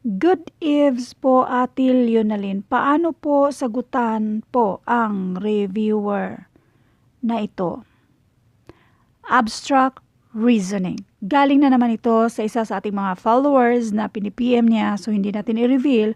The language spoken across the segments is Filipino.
Good eves po, Ate Leonalyn. Paano po sagutan po ang reviewer na ito? Abstract reasoning. Galing na naman ito sa isa sa ating mga followers na pinipm niya, so hindi natin i-reveal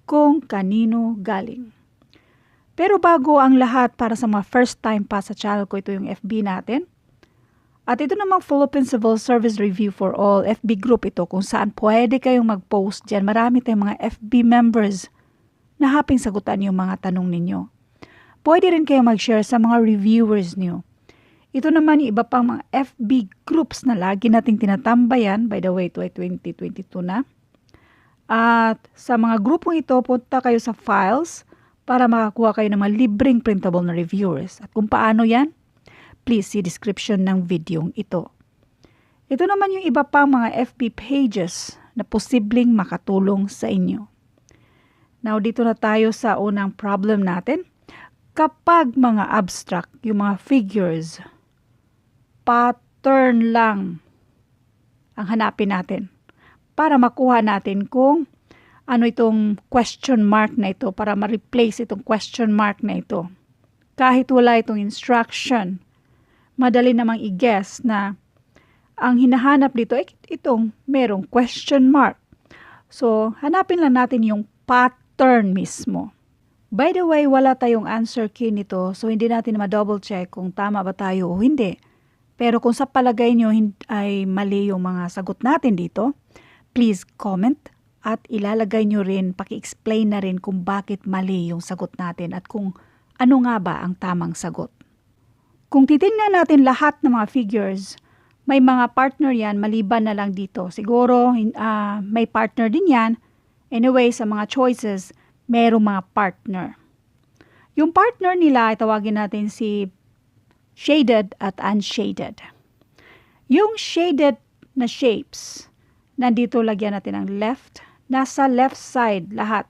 kung kanino galing. Pero bago ang lahat, para sa mga first time pa sa channel ko, ito yung FB natin. At ito namang Philippine Civil Service Review for All, FB group ito kung saan pwede kayong mag-post dyan. Marami tayong mga FB members na haping sagutan yung mga tanong ninyo. Pwede rin kayong mag-share sa mga reviewers niyo. Ito naman yung iba pang mga FB groups na lagi nating tinatambayan. By the way, ito ay 2022 na. At sa mga grupong ito, punta kayo sa files para makakuha kayo ng mga libreng printable na reviewers. At kung paano yan, please see description ng videong ito. Ito naman yung iba pang mga FB pages na posibleng makatulong sa inyo. Now, dito na tayo sa unang problem natin. Kapag mga abstract, yung mga figures, pattern lang ang hanapin natin para makuha natin kung ano itong question mark na ito, para ma-replace itong question mark na ito. Kahit wala itong instruction, madali namang i-guess na ang hinahanap dito ay itong merong question mark. So, hanapin lang natin yung pattern mismo. By the way, wala tayong answer key nito, so hindi natin ma-double check kung tama ba tayo o hindi. Pero kung sa palagay nyo ay mali yung mga sagot natin dito, please comment at ilalagay nyo rin, paki-explain na rin kung bakit mali yung sagot natin at kung ano nga ba ang tamang sagot. Kung titingnan natin lahat ng mga figures, may mga partner yan, maliban na lang dito. Siguro may partner din yan. Anyway, sa mga choices, mayroong mga partner. Yung partner nila, tawagin natin si shaded at unshaded. Yung shaded na shapes, nandito lagyan natin ang left, nasa left side lahat,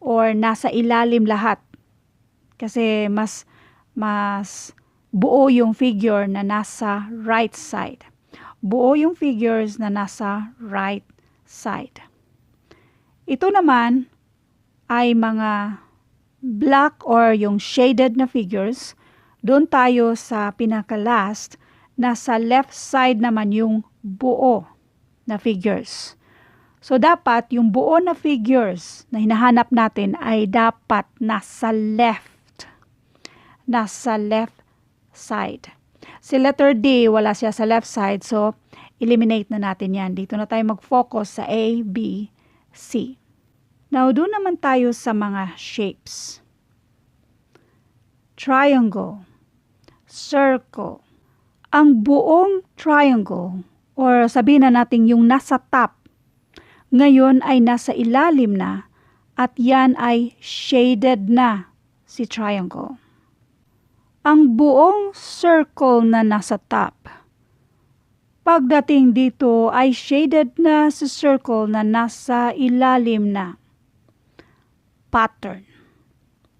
or nasa ilalim lahat. Kasi mas buo yung figure na nasa right side. Buo yung figures na nasa right side. Ito naman ay mga black or yung shaded na figures. Doon tayo sa pinaka-last, nasa left side naman yung buo na figures. So dapat yung buo na figures na hinahanap natin ay dapat nasa left side. Si letter D, wala siya sa left side, so eliminate na natin yan. Dito na tayo mag-focus sa A, B, C. Now, doon naman tayo sa mga shapes. Triangle, circle. Ang buong triangle, or sabihin na natin yung nasa top, ngayon ay nasa ilalim na at yan ay shaded na si triangle. Ang buong circle na nasa top, pagdating dito ay shaded na si circle na nasa ilalim na. Pattern.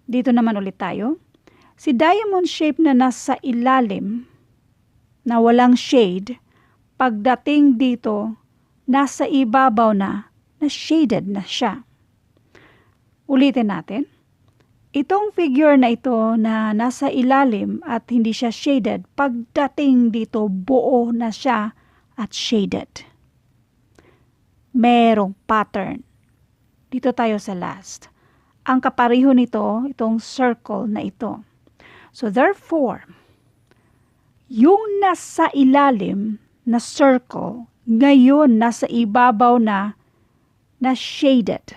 Dito naman ulit tayo. Si diamond shape na nasa ilalim, na walang shade, pagdating dito, nasa ibabaw na shaded na siya. Ulitin natin. Itong figure na ito na nasa ilalim at hindi siya shaded, pagdating dito buo na siya at shaded. Merong pattern. Dito tayo sa last. Ang kapareho nito, itong circle na ito. So therefore, yung nasa ilalim na circle, ngayon nasa ibabaw na shaded.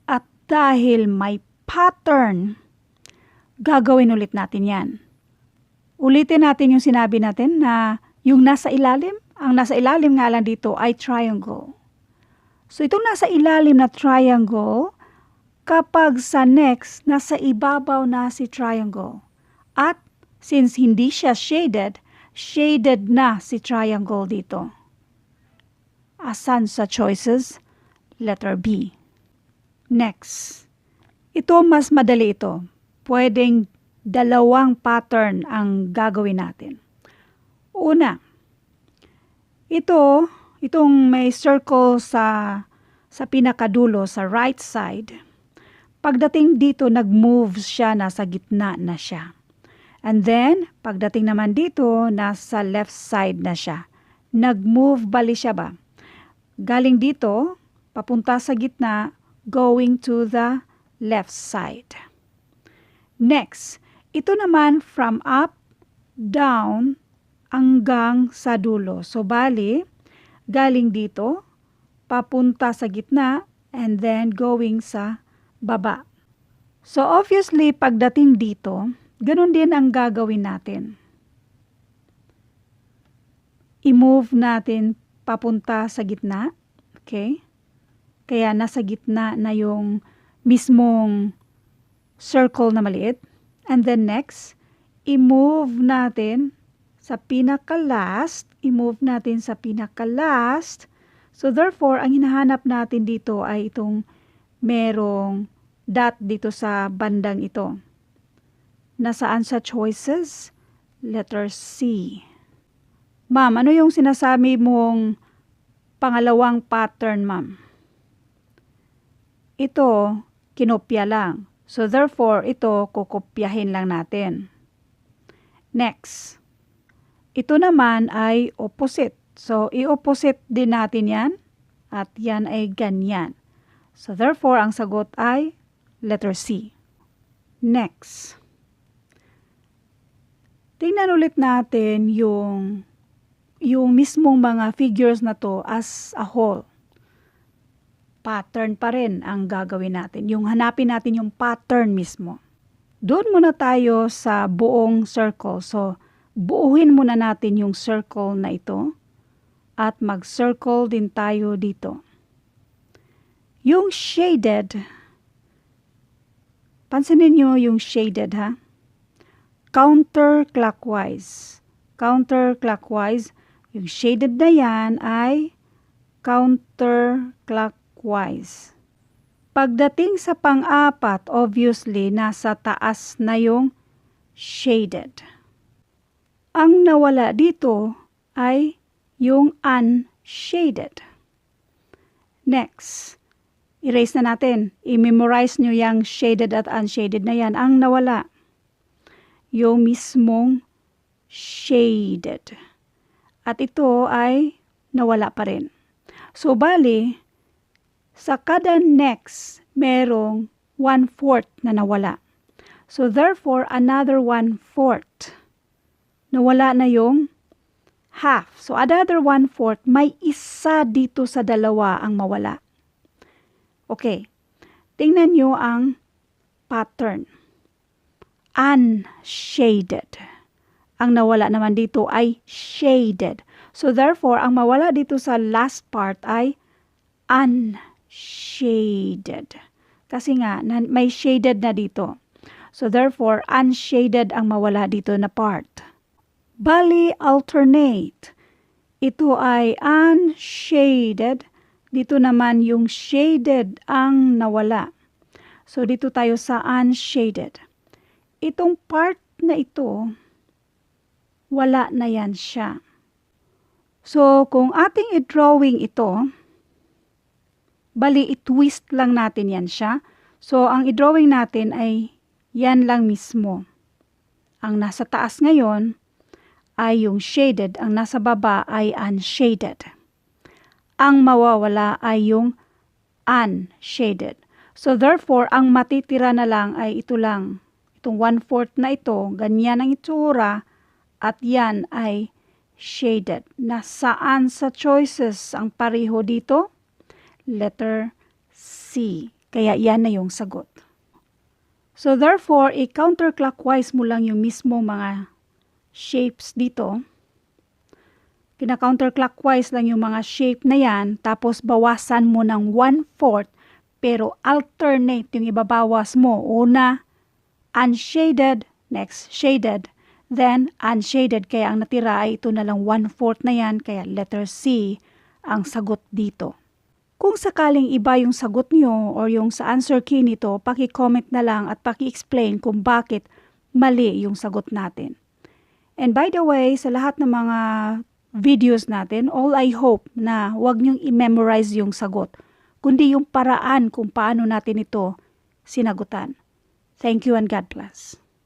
At dahil may pattern, gagawin ulit natin yan. Ulitin natin yung sinabi natin na yung nasa ilalim, ang nasa ilalim nga lang dito ay triangle. So itong nasa ilalim na triangle, kapag sa next, nasa ibabaw na si triangle. At since hindi siya shaded, shaded na si triangle dito. Asan sa choices? Letter B. Next. Ito mas madali ito. Pwedeng dalawang pattern ang gagawin natin. Una, itong may circle sa sa pinakadulo, sa right side. Pagdating dito, nag-move siya, nasa gitna na siya. And then, pagdating naman dito, nasa left side na siya. Nag-move bali siya ba? Galing dito, papunta sa gitna, going to the left side. Next, ito naman from up, down, hanggang sa dulo. So, bali, galing dito, papunta sa gitna, and then going sa baba. So, obviously, pagdating dito, ganun din ang gagawin natin. I-move natin papunta sa gitna. Okay? Kaya nasa gitna na yung mismong circle na maliit. And then next, i-move natin sa pinaka-last. I-move natin sa pinaka-last. So therefore, ang hinahanap natin dito ay itong merong dot dito sa bandang ito. Nasaan sa choices? Letter C. Ma'am, ano yung sinasabi mong pangalawang pattern, ma'am? Ito, kinopya lang. So therefore, ito kukopyahin lang natin. Next. Ito naman ay opposite. So i-opposite din natin yan. At yan ay ganyan. So therefore, ang sagot ay letter C. Next. Tingnan ulit natin yung mismong mga figures na to as a whole. Pattern pa rin ang gagawin natin. Yung hanapin natin yung pattern mismo. Doon muna tayo sa buong circle. So, buuhin muna natin yung circle na ito. At mag-circle din tayo dito. Yung shaded, pansinin nyo yung shaded ha. Counterclockwise. Counterclockwise. Yung shaded na yan ay counterclockwise. Pagdating sa pang-apat, obviously, nasa taas na yung shaded. Ang nawala dito ay yung unshaded. Next. Erase na natin. I-memorize nyo yung shaded at unshaded na yan. Ang nawala, yung mismong shaded. At ito ay nawala pa rin. So, bali, sa kada next, merong 1/4 na nawala. So, therefore, another 1/4. Nawala na yung half. So, another 1/4, may isa dito sa dalawa ang mawala. Okay, tingnan nyo ang pattern. Unshaded. Ang nawala naman dito ay shaded. So therefore, ang mawala dito sa last part ay unshaded. Kasi nga, may shaded na dito. So therefore, unshaded ang mawala dito na part. Bali, alternate. Ito ay unshaded. Dito naman yung shaded ang nawala. So, dito tayo sa unshaded. Itong part na ito, wala na yan siya. So, kung ating i-drawing ito, bali, i-twist lang natin yan siya. So, ang i-drawing natin ay yan lang mismo. Ang nasa taas ngayon ay yung shaded, ang nasa baba ay unshaded. Ang mawawala ay yung unshaded. So therefore, ang matitira na lang ay ito lang. Itong 1/4 na ito, ganyan ang itsura, at yan ay shaded. Nasaan sa choices ang pareho dito? Letter C. Kaya yan na yung sagot. So therefore, i-counterclockwise mo lang yung mismo mga shapes dito. Kina-counterclockwise lang yung mga shape na yan, tapos bawasan mo ng 1/4, pero alternate yung ibabawas mo. Una, unshaded, next shaded, then unshaded. Kaya ang natira ay ito na lang 1/4 na yan, kaya letter C ang sagot dito. Kung sakaling iba yung sagot nyo or yung sa answer key nito, paki-comment na lang at paki-explain kung bakit mali yung sagot natin. And by the way, sa lahat ng mga videos natin, all I hope na huwag niyong i-memorize yung sagot. kundi yung paraan kung paano natin ito sinagutan. Thank you and God bless.